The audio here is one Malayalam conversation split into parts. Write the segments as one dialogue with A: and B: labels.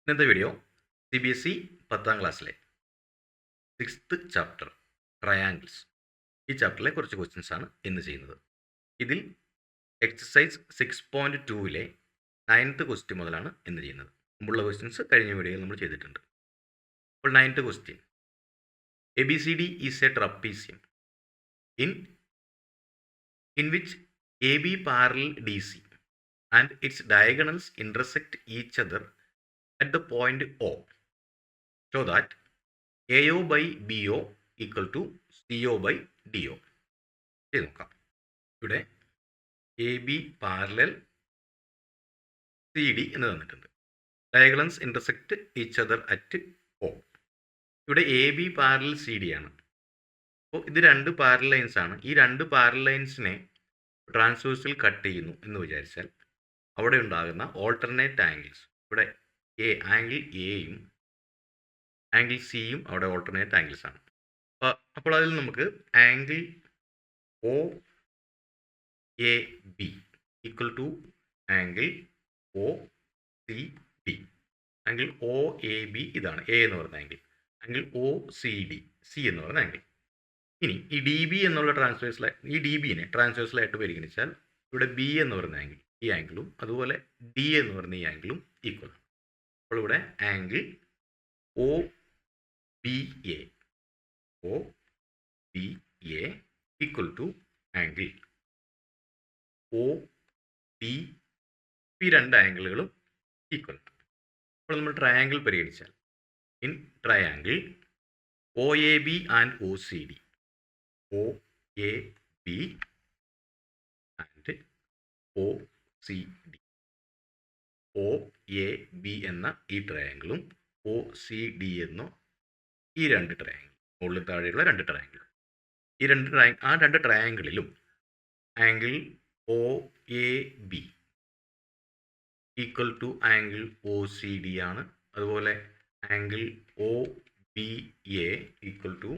A: ഇന്നത്തെ വീഡിയോ CBSE 10ാം ക്ലാസ്സിലെ 6th ചാപ്റ്റർ ട്രയാങ്കിൾസ് ഈ ചാപ്റ്ററിലെ കുറച്ച് ക്വസ്റ്റ്യൻസ് ആണ് ഇന്ന് ചെയ്യുന്നത്. ഇതിൽ എക്സസൈസ് 6.2ലെ 9th ക്വസ്റ്റ്യൻ മുതലാണ് ഇന്ന് ചെയ്യുന്നത്. മുമ്പുള്ള ക്വസ്റ്റ്യൻസ് കഴിഞ്ഞ വീഡിയോയിൽ നമ്മൾ ചെയ്തിട്ടുണ്ട്. അപ്പോൾ 9th question, ABCD is a trapezium in which AB parallel DC and its diagonals intersect each other at the point O. Show that AO by BO equal to CO by DO. ചെയ്ത് നോക്കാം. ഇവിടെ AB പാരലൽ CD എന്ന് തന്നിട്ടുണ്ട്. Diagonals intersect each other at O. ഇവിടെ AB പാരലൽ CD ആണ്. അപ്പോൾ ഇത് രണ്ട് പാരലൽ ലൈൻസ് ആണ്. ഈ രണ്ട് പാരലൽ ലൈൻസിനെ ട്രാൻസ്വേഴ്സിൽ കട്ട് ചെയ്യുന്നു എന്ന് വിചാരിച്ചാൽ അവിടെ ഉണ്ടാകുന്ന ഓൾട്ടർനേറ്റ് ആംഗിൾസ്, ഇവിടെ ആംഗിൾ എയും ആംഗിൾ സിയും അവിടെ ഓൾട്ടർനേറ്റ് ആംഗിൾസ് ആണ്. അപ്പോൾ അതിൽ നമുക്ക് angle OAB equal to angle OCD. Angle OAB ഇതാണ് എ എന്ന് പറയുന്ന ആംഗിൾ. ആംഗിൾ OCD സി എന്ന് പറയുന്ന ആംഗിൾ. ഇനി ഈ DB എന്നുള്ള ഈ DBനെ ട്രാൻസ്വേഴ്സലായിട്ട് പരിഗണിച്ചാൽ ഇവിടെ B എന്ന് പറയുന്ന ആംഗിൾ, ഈ ആംഗിളും അതുപോലെ D എന്ന് പറയുന്ന ഈ ആംഗിളും ഈക്വൽ ആണ്. അപ്പോൾ ഇവിടെ angle OBA equal to angle OD. ഈ രണ്ട് ആംഗിളുകളും ഈക്വൽ ആണ്. അപ്പോൾ നമ്മൾ ട്രയാങ്കിൾ പരിഗണിച്ചാൽ in triangle OAB and OCD, OAB and OCD, OAB എന്ന ഈ ട്രയാങ്കിളും OCD എന്ന ഈ രണ്ട് ട്രയാങ്കിൾ, മുകളിൽ താഴെയുള്ള രണ്ട് ട്രയാങ്കിൾ, ഈ രണ്ട് ട്രയാങ്കിളിലും angle OAB equal to angle OCD ആണ്. അതുപോലെ angle OBA equal to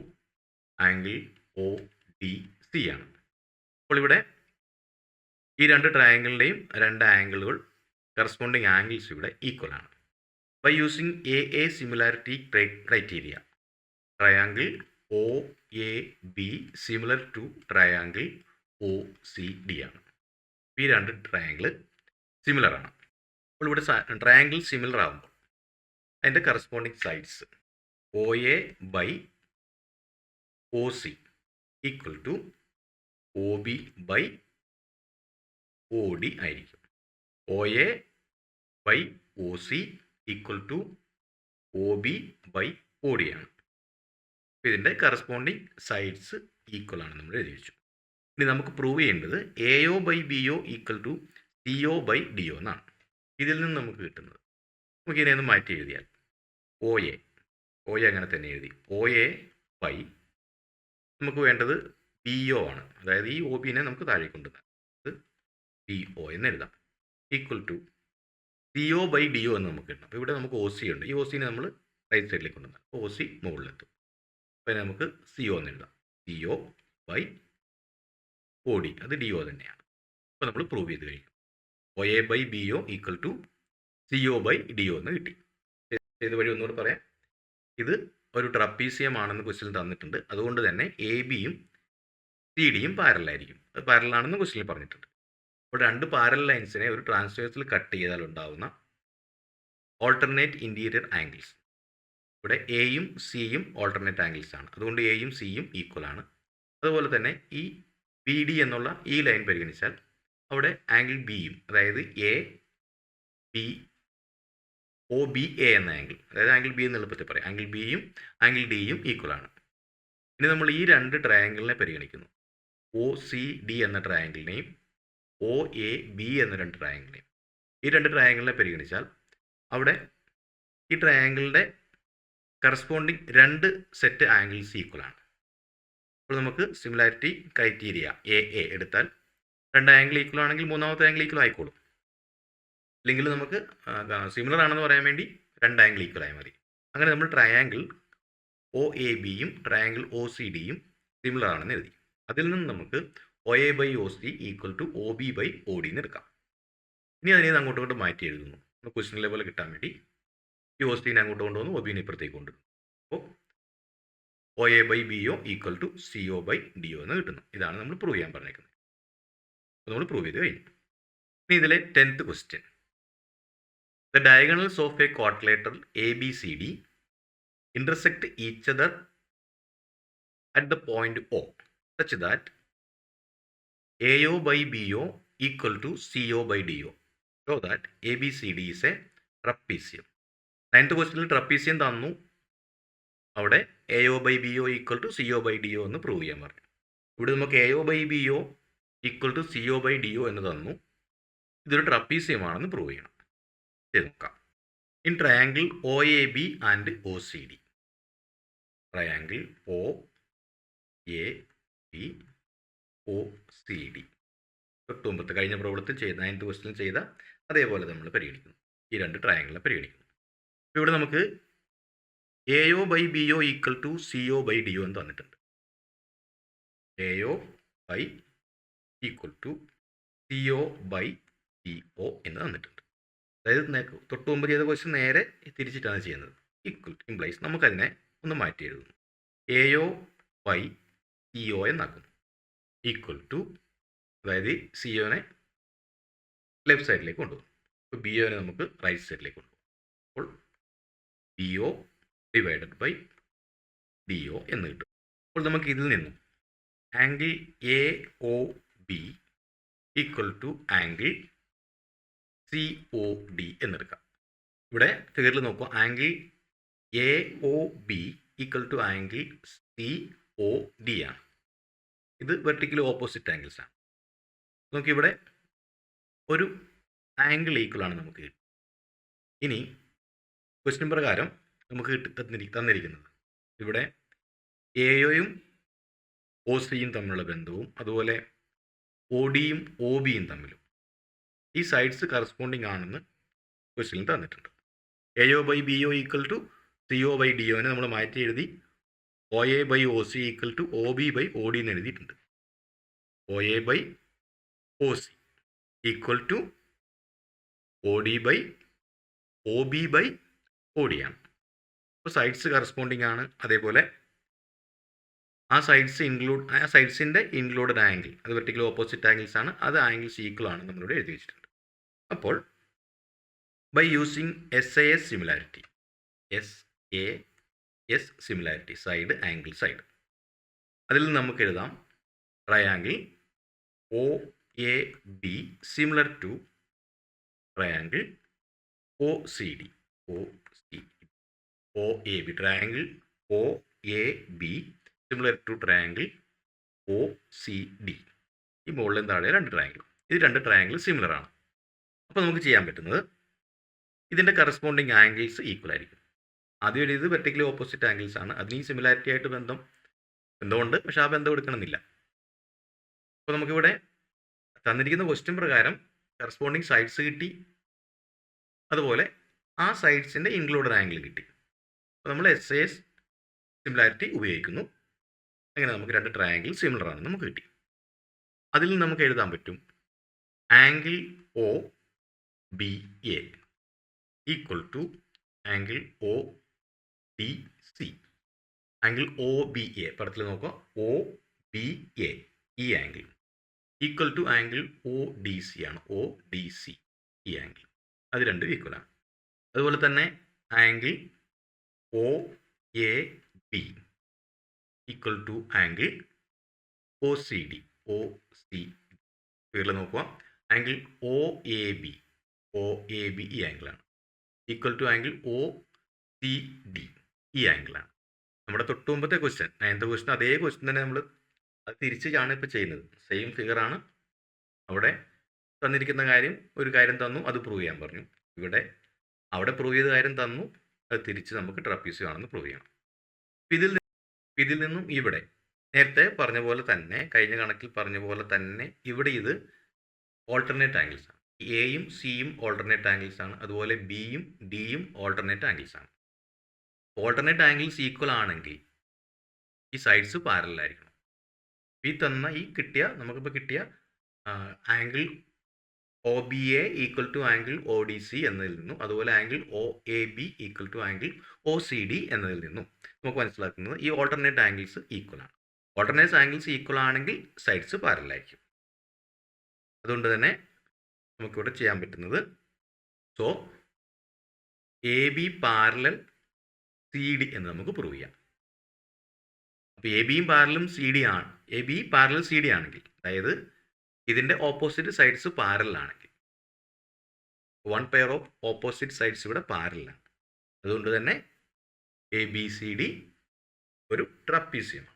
A: angle ODC ആണ്. അപ്പോൾ ഇവിടെ ഈ രണ്ട് ട്രയാങ്കിളിൻ്റെയും രണ്ട് ആംഗിളുകൾ കറസ്പോണ്ടിങ് ആംഗിൾസ് ഇവിടെ ഈക്വൽ ആണ്. By using AA similarity criteria, triangle OAB similar to triangle OCD ആണ്. ഈ രണ്ട് ട്രയാങ്കിൾ സിമിലർ ആണ്. അപ്പോൾ ഇവിടെ ട്രയാങ്കിൾ സിമിലർ ആകുമ്പോൾ അതിൻ്റെ corresponding sides OA by OC equal to OB by OD ആയിരിക്കും. OA by OC equal to OB by OD ആണ്. ഇതിൻ്റെ കറസ്പോണ്ടിങ് സൈഡ്സ് ഈക്വൽ ആണ് നമ്മൾ എഴുതി വെച്ചു. ഇനി നമുക്ക് പ്രൂവ് ചെയ്യേണ്ടത് AO by BO equal to CO by DO എന്നാണ്. ഇതിൽ നിന്ന് നമുക്ക് കിട്ടുന്നത്, നമുക്ക് ഇതിനെ ഒന്ന് മാറ്റി എഴുതിയാൽ OA അങ്ങനെ തന്നെ എഴുതി, OA ബൈ നമുക്ക് വേണ്ടത് BO ആണ്. അതായത് ഈ OBനെ നമുക്ക് താഴെ കൊണ്ടുവരാം, BO എന്ന് എഴുതാം, equal to CO by DO എന്ന് നമുക്ക് കിട്ടണം. അപ്പോൾ ഇവിടെ നമുക്ക് OC ഉണ്ട്. ഈ OCനെ നമ്മൾ റൈറ്റ് സൈഡിലേക്ക് കൊണ്ടുവരാം. OC മുകളിലെത്തും. അപ്പോൾ നമുക്ക് CO എന്ന് എഴുതാം, CO ബൈ OD, അത് DO തന്നെയാണ്. അപ്പോൾ നമ്മൾ പ്രൂവ് ചെയ്ത് കഴിഞ്ഞു. OA by BO equal to CO by DO എന്ന് കിട്ടി. ഇത് വഴി ഒന്നുകൂടെ പറയാം, ഇത് ഒരു ട്രപ്പീസിയം ആണെന്ന് ക്വസ്റ്റ്യൻ തന്നിട്ടുണ്ട്. അതുകൊണ്ട് തന്നെ ABയും CDയും പാരലായിരിക്കും. അത് പാരലാണെന്ന് ക്വസ്റ്റ്യനിൽ പറഞ്ഞിട്ടുണ്ട്. അപ്പോൾ രണ്ട് പാരൽ ലൈൻസിനെ ഒരു ട്രാൻസ്വേഴ്സിൽ കട്ട് ചെയ്താൽ ഉണ്ടാകുന്ന ഓൾട്ടർനേറ്റ് ഇൻറ്റീരിയർ ആംഗിൾസ്, ഇവിടെ എയും സിയും ഓൾട്ടർനേറ്റ് ആംഗിൾസ് ആണ്. അതുകൊണ്ട് എയും സിയും ഈക്വൽ ആണ്. അതുപോലെ തന്നെ ഈ BD എന്നുള്ള ഈ ലൈൻ പരിഗണിച്ചാൽ അവിടെ ആംഗിൾ ബിയും, അതായത് OBA എന്ന ആംഗിൾ, അതായത് ആംഗിൾ ബി എന്ന് എളുപ്പത്തിൽ പറയാം, ആംഗിൾ ബിയും ആംഗിൾ ഡിയും ഈക്വൽ ആണ്. ഇനി നമ്മൾ ഈ രണ്ട് ട്രയാങ്കിളിനെ പരിഗണിക്കുന്നു, OCD എന്ന ട്രയാങ്കിളിനെയും OAB എന്ന രണ്ട് ട്രയാങ്കിളിനെയും. ഈ രണ്ട് ട്രയാങ്കിളിനെ പരിഗണിച്ചാൽ അവിടെ ഈ ട്രയാങ്കിളിൻ്റെ കറസ്പോണ്ടിങ് രണ്ട് സെറ്റ് ആംഗിൾസ് ഈക്വൽ ആണ്. അപ്പോൾ നമുക്ക് സിമിലാരിറ്റി ക്രൈറ്റീരിയ AA എടുത്താൽ രണ്ട് ആംഗിൾ ഈക്വൽ ആണെങ്കിൽ മൂന്നാമത്തെ ആംഗിൾ ഈക്വൽ ആയിക്കോളും. അല്ലെങ്കിൽ നമുക്ക് സിമിലർ ആണെന്ന് പറയാൻ വേണ്ടി രണ്ട് ആംഗിൾ ഈക്വൽ ആയി മതി. അങ്ങനെ നമ്മൾ ട്രയാങ്കിൾ OABയും ട്രയാങ്കിൾ OCDയും സിമിലർ ആണെന്ന് എഴുതി. അതിൽ നിന്ന് നമുക്ക് OA by OC equal to OB by OD എന്ന് എടുക്കാം. ഇനി അതിനെ അങ്ങോട്ടും ഇങ്ങോട്ട് മാറ്റി എഴുതുന്നു, ക്വസ്റ്റ്യൻ ലെവൽ കിട്ടാൻ വേണ്ടി. ഈ ഒ സിനെ അങ്ങോട്ട് കൊണ്ടുവന്ന് ഒ ബിനെ ഇപ്പുറത്തേക്ക് കൊണ്ടുവരും. അപ്പോൾ O A by B O equal to C O by D O എന്ന് കിട്ടുന്നു. ഇതാണ് നമ്മൾ പ്രൂവ് ചെയ്യാൻ പറഞ്ഞേക്കുന്നത്. അപ്പോൾ നമ്മൾ പ്രൂവ് ചെയ്ത് കഴിഞ്ഞു. ഇനി ഇതിലെ 10th question. The diagonals of A quadrilateral A B C D intersect each other at the point O such that AO by BO equal to CO by DO. So that ABCD is a trapezium. 9th ക്വസ്റ്റ്യനിൽ ട്രപ്പീസിയം തന്നു, അവിടെ AO by BO equal to CO by DO എന്ന് പ്രൂവ് ചെയ്യാൻ പറഞ്ഞു. ഇവിടെ നമുക്ക് AO by BO equal to CO by DO എന്ന് തന്നു. ഇതൊരു ട്രപ്പീസിയമാണെന്ന് പ്രൂവ് ചെയ്യണം. ചെയ്ത് നോക്കാം. In triangle OAB and OCD. Triangle OAB OCD. തൊട്ട് മുമ്പത്തെ കഴിഞ്ഞ പ്രോബ്ലത്തിൽ ചെയ്ത 9th ക്വസ്റ്റ്യൻ ചെയ്ത അതേപോലെ നമ്മൾ പരിഗണിക്കുന്നു. ഈ രണ്ട് ട്രയാങ്കിളിനെ പരിഗണിക്കുന്നു. ഇവിടെ നമുക്ക് AO by BO equal to CO by DO എന്ന് തന്നിട്ടുണ്ട്. AO by equal to CO by DO എന്ന് തന്നിട്ടുണ്ട്. അതായത് തൊട്ട് മുമ്പ് ചെയ്ത ക്വസ്റ്റ്യൻ നേരെ തിരിച്ചിട്ടാണ് ചെയ്യുന്നത്. ഈക്വൽ ഇംപ്ലൈസ് നമുക്കതിനെ ഒന്ന് മാറ്റി എഴുതുന്നു. AO by CO എന്നാക്കുന്നു. ഈക്വൽ ടു, അതായത് സിഒനെ ലെഫ്റ്റ് സൈഡിലേക്ക് കൊണ്ടുപോകും. അപ്പോൾ BOനെ നമുക്ക് റൈറ്റ് സൈഡിലേക്ക് കൊണ്ടുപോകും. അപ്പോൾ BO ഡിവൈഡഡ് ബൈ DO എന്ന് കിട്ടും. അപ്പോൾ നമുക്ക് ഇതിൽ നിന്നും angle AOB equal to angle COD എന്നെടുക്കാം. ഇവിടെ ഫിഗറിൽ നോക്കുക, angle AOB equal to angle COD ആണ്. ഇത് വെർട്ടിക്കലി ഓപ്പോസിറ്റ് ആംഗിൾസ് ആണ്. നമുക്കിവിടെ ഒരു ആംഗിൾ ഈക്വൽ ആണ് നമുക്ക് കിട്ടും. ഇനി ക്വസ്റ്റ്യൻ പ്രകാരം നമുക്ക് തന്നിരിക്കുന്നത് ഇവിടെ AOയും OCയും തമ്മിലുള്ള ബന്ധവും അതുപോലെ ODയും OBയും തമ്മിലും ഈ സൈഡ്സ് കറസ്പോണ്ടിങ് ആണെന്ന് ക്വസ്റ്റ്യനിൽ തന്നിട്ടുണ്ട്. AO by BO equal to CO by DOനെ നമ്മൾ മാറ്റി എഴുതി OA by OC equal to OB by OD എന്ന് എഴുതിയിട്ടുണ്ട്. OA by OC equal to OD by OB by OD ആണ്. അപ്പോൾ സൈഡ്സ് കറസ്പോണ്ടിങ് ആണ്. അതേപോലെ ആ സൈഡ്സിൻ്റെ ഇൻക്ലൂഡഡ് ആംഗിൾ അത് വെർട്ടിക്കൽ ഓപ്പോസിറ്റ് ആംഗിൾസ് ആണ്. അത് ആംഗിൾസ് ഈക്വൽ ആണ് നമ്മളിവിടെ എഴുതി വെച്ചിട്ടുണ്ട്. അപ്പോൾ by using SAS similarity, SAS similarity, side angle side, അതിൽ നമുക്ക് എഴുതാം triangle OAB similar to triangle OCD. OAB triangle OAB similar to triangle OCD. ഈ മുകളിലും താഴെ രണ്ട് ട്രയാങ്കിൾ, ഇത് രണ്ട് ട്രയാങ്കിൾ സിമിലർ ആണ്. അപ്പോൾ നമുക്ക് ചെയ്യാൻ പറ്റുന്നത് ഇതിൻ്റെ കറസ്പോണ്ടിങ് ആംഗിൾസ് ഈക്വൽ ആയിരിക്കും. ആദ്യം ഇത് വെർട്ടിക്കലി ഓപ്പോസിറ്റ് ആംഗിൾസ് ആണ്. അതിന് ഈ സിമിലാരിറ്റി ആയിട്ട് ബന്ധമുണ്ട്, പക്ഷേ ആ ബന്ധം എടുക്കണമെന്നില്ല. അപ്പോൾ നമുക്കിവിടെ തന്നിരിക്കുന്ന ക്വസ്റ്റ്യൻ പ്രകാരം കറസ്പോണ്ടിങ് സൈഡ്സ് കിട്ടി, അതുപോലെ ആ സൈഡ്സിൻ്റെ ഇൻക്ലൂഡഡ് ആംഗിൾ കിട്ടി. അപ്പോൾ നമ്മൾ SAS സിമിലാരിറ്റി ഉപയോഗിക്കുന്നു. അങ്ങനെ നമുക്ക് രണ്ട് ട്രയാങ്കിൾ സിമിലർ ആണ് നമുക്ക് കിട്ടി. അതിൽ നമുക്ക് എഴുതാൻ പറ്റും angle OBA equal to angle ODC. Angle OBA പടത്തിൽ നോക്കുക, OBA ഈ angle equal to angle ODC ആണ്. ODC ഈ ആംഗിൾ, അത് രണ്ടും ഈക്വൽ ആണ്. അതുപോലെ തന്നെ angle OAB equal to angle OCD. ഫിഗറിൽ നോക്കുക, ആംഗിൾ OAB ഈ ആംഗിളാണ്. ഈക്വൽ ടു ആംഗിൾ OCD ഈ ആംഗിളാണ്. നമ്മുടെ തൊട്ട് മുമ്പത്തെ ക്വസ്റ്റ്യൻ 9th ക്വസ്റ്റ്യൻ അതേ ക്വസ്റ്റ്യൻ തന്നെ നമ്മൾ അത് തിരിച്ചാണ് ഇപ്പോൾ ചെയ്യുന്നത്. സെയിം ഫിഗറാണ്. അവിടെ തന്നിരിക്കുന്ന ഒരു കാര്യം തന്നു, അത് പ്രൂവ് ചെയ്യാൻ പറഞ്ഞു. അവിടെ പ്രൂവ് ചെയ്ത കാര്യം തന്നു, അത് തിരിച്ച് നമുക്ക് ട്രപ്പീസിയം ആണെന്ന് പ്രൂവ് ചെയ്യണം. ഇതിൽ നിന്നും ഇവിടെ നേരത്തെ പറഞ്ഞ പോലെ തന്നെ, കഴിഞ്ഞ കണക്കിൽ പറഞ്ഞ പോലെ തന്നെ ഇവിടെ ഇത് ഓൾട്ടർനേറ്റ് ആംഗിൾസ് ആണ്. എയും സിയും ഓൾട്ടർനേറ്റ് ആംഗിൾസ് ആണ്. അതുപോലെ ബിയും ഡിയും ഓൾട്ടർനേറ്റ് ആംഗിൾസ് ആണ്. ഓൾട്ടർനേറ്റ് ആംഗിൾസ് ഈക്വൽ ആണെങ്കിൽ ഈ സൈഡ്സ് പാരലൽ ആയിരിക്കണം. നമുക്കിപ്പോൾ കിട്ടിയ angle O B A equal to angle O D C എന്നതിൽ നിന്നും അതുപോലെ angle O A B equal to angle O C D എന്നതിൽ നിന്നും നമുക്ക് മനസ്സിലാക്കുന്നത് ഈ ഓൾട്ടർനേറ്റ് ആംഗിൾസ് ഈക്വൽ ആണ്. ഓൾട്ടർനേറ്റ് ആംഗിൾസ് ഈക്വൽ ആണെങ്കിൽ സൈഡ്സ് പാരലായിരിക്കും. അതുകൊണ്ട് തന്നെ നമുക്കിവിടെ ചെയ്യാൻ പറ്റുന്നത് so A B parallel C D എന്ന് നമുക്ക് പ്രൂവ് ചെയ്യാം. അപ്പോൾ എ ബിയും പാരലും സി ഡി ആണ്, A B parallel C D ആണെങ്കിൽ, അതായത് ഇതിൻ്റെ ഓപ്പോസിറ്റ് സൈഡ്സ് പാരലാണെങ്കിൽ, one pair of opposite sides ഇവിടെ പാരലാണ്. അതുകൊണ്ട് തന്നെ എ ബി സി ഡി ഒരു ട്രപ്പീസിയമാണ്.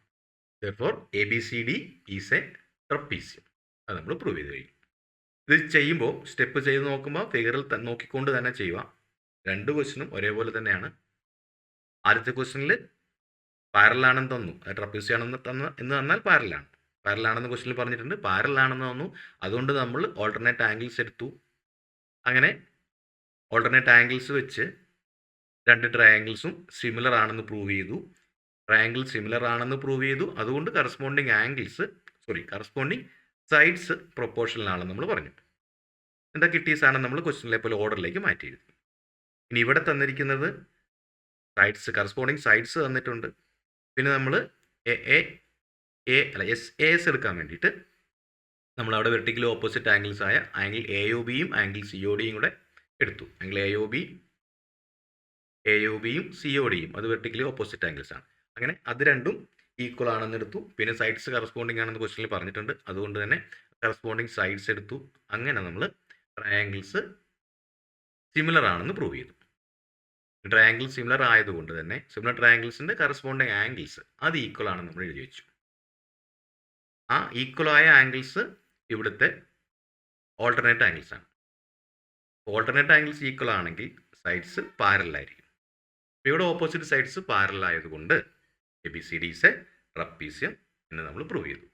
A: therefore A B C D is a trapezium. അത് നമ്മൾ പ്രൂവ് ചെയ്ത് കഴിയും. ഇത് ചെയ്യുമ്പോൾ സ്റ്റെപ്പ് ചെയ്ത് നോക്കുമ്പോൾ ഫിഗറിൽ നോക്കിക്കൊണ്ട് തന്നെ ചെയ്യുക. രണ്ട് ക്വസ്റ്റിനും ഒരേപോലെ തന്നെയാണ്. ആദ്യത്തെ ക്വസ്റ്റിനിൽ പാരലാണെന്ന് തന്നു, ട്രപ്പീസിയാണെന്ന് എന്ന് തന്നാൽ പാരലാണെന്ന് ക്വസ്റ്റിനിൽ പറഞ്ഞിട്ടുണ്ട്. പാരലാണെന്ന് തന്നു, അതുകൊണ്ട് നമ്മൾ ഓൾട്ടർനേറ്റ് ആംഗിൾസ് എടുത്തു. അങ്ങനെ ഓൾട്ടർനേറ്റ് ആംഗിൾസ് വെച്ച് രണ്ട് ട്രയാങ്കിൾസും സിമിലർ ആണെന്ന് പ്രൂവ് ചെയ്തു. ട്രയാങ്കിൾ സിമിലർ ആണെന്ന് പ്രൂവ് ചെയ്തു, അതുകൊണ്ട് കറസ്പോണ്ടിങ് സൈഡ്സ് പ്രൊപ്പോർഷണൽ ആണെന്ന് നമ്മൾ പറഞ്ഞു. എന്താ കിട്ടിയ സാധനം നമ്മൾ ക്വസ്റ്റിനിലെ പോലെ ഓർഡറിലേക്ക് മാറ്റി എഴുതി. ഇനി ഇവിടെ തന്നിരിക്കുന്നത് കറസ്പോണ്ടിങ് സൈഡ്സ് തന്നിട്ടുണ്ട്. പിന്നെ നമ്മൾ എസ് എടുക്കാൻ വേണ്ടിയിട്ട് നമ്മളവിടെ വെർട്ടിക്കലി ഓപ്പോസിറ്റ് ആംഗിൾസ് ആയ ആംഗിൾ എ ഒ ബിയും ആംഗിൾ സി ഒ ഡിയും കൂടെ എടുത്തു. ആംഗിൾ എ ഒ ബിയും സി ഒ ഡിയും അത് വെർട്ടിക്കലി ഓപ്പോസിറ്റ് ആംഗിൾസ് ആണ്. അങ്ങനെ അത് രണ്ടും ഈക്വൽ ആണെന്ന് എടുത്തു. പിന്നെ സൈഡ്സ് കറസ്പോണ്ടിങ് ആണെന്ന് ക്വസ്റ്റിനിൽ പറഞ്ഞിട്ടുണ്ട്, അതുകൊണ്ട് തന്നെ കറസ്പോണ്ടിങ് സൈഡ്സ് എടുത്തു. അങ്ങനെ നമ്മൾ ട്രയാങ്കിൾസ് സിമിലർ ആണെന്ന് പ്രൂവ് ചെയ്തു. ട്രയാങ്കിൾ സിമിലർ ആയതുകൊണ്ട് തന്നെ സിമിലർ ട്രയാങ്കിൾസിൻ്റെ കറസ്പോണ്ടിങ് ആംഗിൾസ് അത് ഈക്വൽ ആണെന്ന് നമ്മൾ എഴുതി വെച്ചു. ആ ഈക്വൽ ആയ ആംഗിൾസ് ഇവിടുത്തെ ഓൾട്ടർനേറ്റ് ആംഗിൾസ് ആണ്. ഓൾട്ടർനേറ്റ് ആംഗിൾസ് ഈക്വൽ ആണെങ്കിൽ സൈഡ്സ് പാരലായിരിക്കും. ഇവിടെ ഓപ്പോസിറ്റ് സൈഡ്സ് പാരലായതുകൊണ്ട് A B C D is a trapezium എന്ന് നമ്മൾ പ്രൂവ് ചെയ്തു.